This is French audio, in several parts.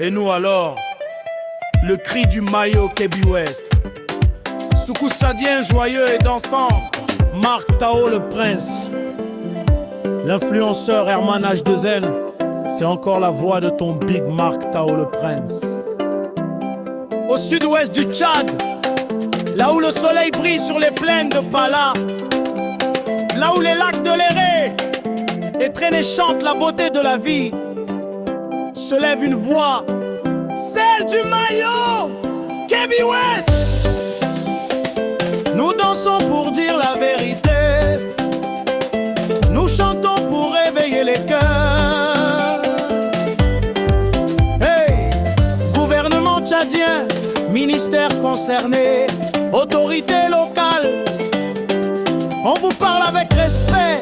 Et nous alors, le cri du maillot Kebi West. Soukou Tchadien joyeux et dansant, Marc Tao le prince. L'influenceur Herman H2N, c'est encore la voix de ton Big Marc Tao le prince. Au sud-ouest du Tchad, là où le soleil brille sur les plaines de Pala, là où les lacs de l'Éré et traînées chantent la beauté de la vie, se lève une voix, celle du maillot Kebi West. Nous dansons pour dire la vérité, nous chantons pour réveiller les cœurs. Hey, gouvernement tchadien, ministère concerné, autorité locale, on vous parle avec respect,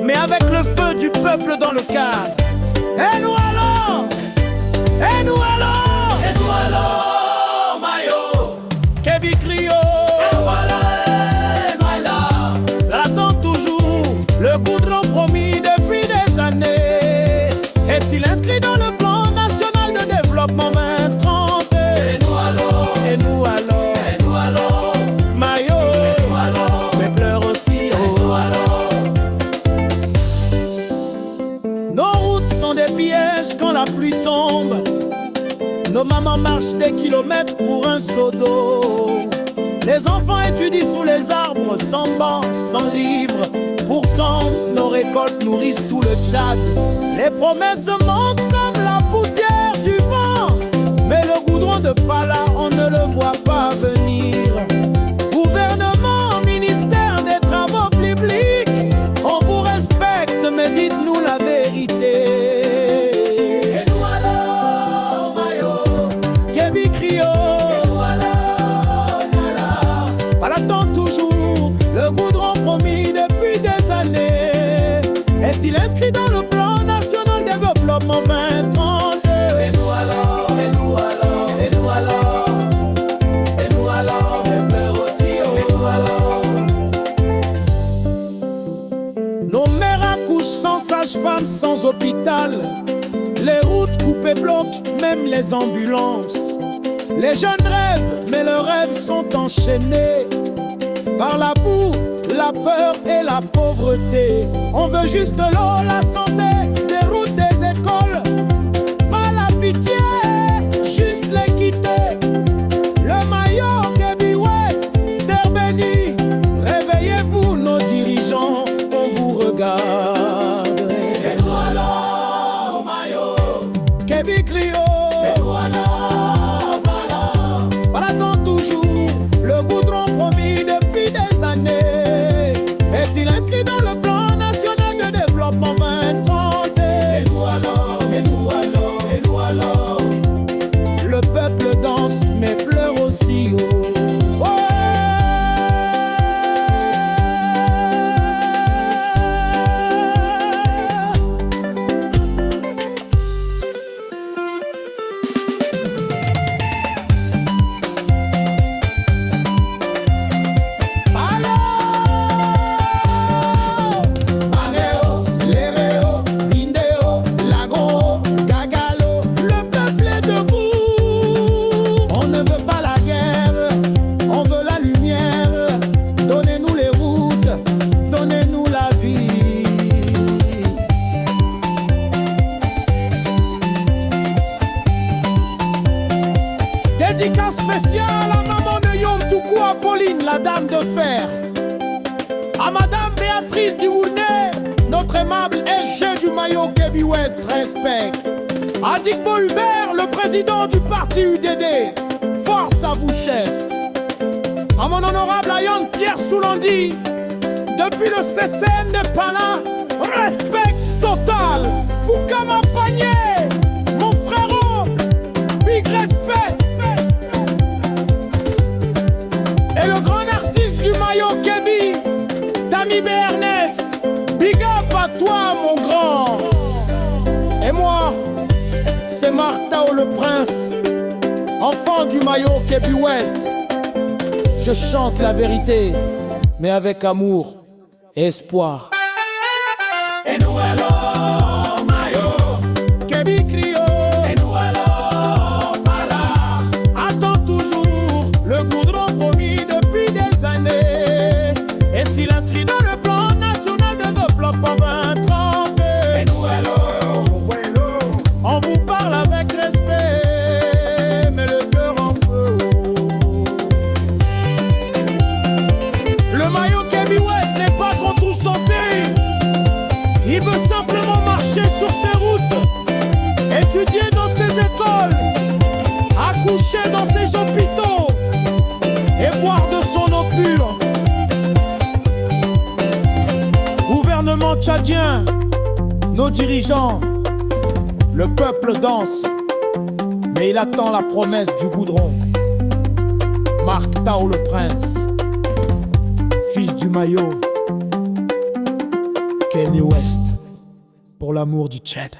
mais avec le feu du peuple dans le cadre. Et nous allons, et nous allons, et nous allons, maillot Kebi Crio. Et voilà, Elle attend toujours le goudron promis depuis des années. Est-il inscrit dans le plan national de développement 2030? et nous allons, Et nous allons, et nous allons, maillot, et nous allons, mais pleure aussi. et nous allons. Nos routes sont des pièges quand la pluie tombe. Nos mamans marchent des kilomètres pour un seau d'eau. Les enfants étudient sous les arbres, sans banc, sans livre. Pourtant, nos récoltes nourrissent tout le Tchad. Les promesses montent comme la poussière du vent. Mais le goudron de Pala, on ne le voit pas venir. Gouvernement, ministère des travaux publics, on vous respecte, mais dites-nous la vérité. Et nous allons, maillot, Kebi Crio, et nous allons, Pala attend toujours le goudron promis depuis des années. Est-il inscrit dans le plan national de développement 2030? et nous allons, et nous allons, et nous allons, et nous allons, mais pleure aussi, et nous allons. Nos mères accouchent sans sage-femme, sans hôpital. Les routes coupées bloquent même les ambulances. Les jeunes rêvent, mais leurs rêves sont enchaînés par la boue, la peur et la pauvreté. On veut juste de l'eau, la santé, des routes, des écoles. Pas la pitié, juste l'équité. Le maillot Kebi West, terre bénie. Réveillez-vous, nos dirigeants, on vous regarde. Et nous allons, maillot, Kebi Crio, et nous allons, on attend toujours le goudron promis depuis des années. Est-il inscrit dans le plan national de développement 2030? et nous allons, et nous allons, et nous allons. Le peuple danse mais pleure aussi. Oh. Manéo, Léréo, Bindéo, Lago, Gagalo, le peuple est debout. On ne veut pas la guerre, on veut la lumière. Donnez-nous les routes, donnez-nous la vie. Dédicace spéciale à maman de Yom Toukou Apolline, la dame de fer. À madame Béatrice Duwourné, notre aimable SG du maillot Kebi West, respect. À Digbo Hubert, le président du parti UDD, force à vous chef. À mon honorable Ayan Pierre Soulandi, depuis le CCN de Pala, respect total. Foukama Panier, mon frérot, big respect. Et le grand artiste du maillot Kebi, Tami B. Ernest, big up à toi mon grand. Et moi, c'est Marc Tao le prince, enfant du maillot Kebi West. Je chante la vérité, mais avec amour et espoir. Et nous allons, maillot, Kebi Crio, et nous allons. étudier dans ses écoles, accoucher dans ses hôpitaux et boire de son eau pure. Gouvernement tchadien, nos dirigeants, le peuple danse, mais il attend la promesse du goudron. Marc Tao le prince, fils du maillot, Kanye West, pour l'amour du Tchad.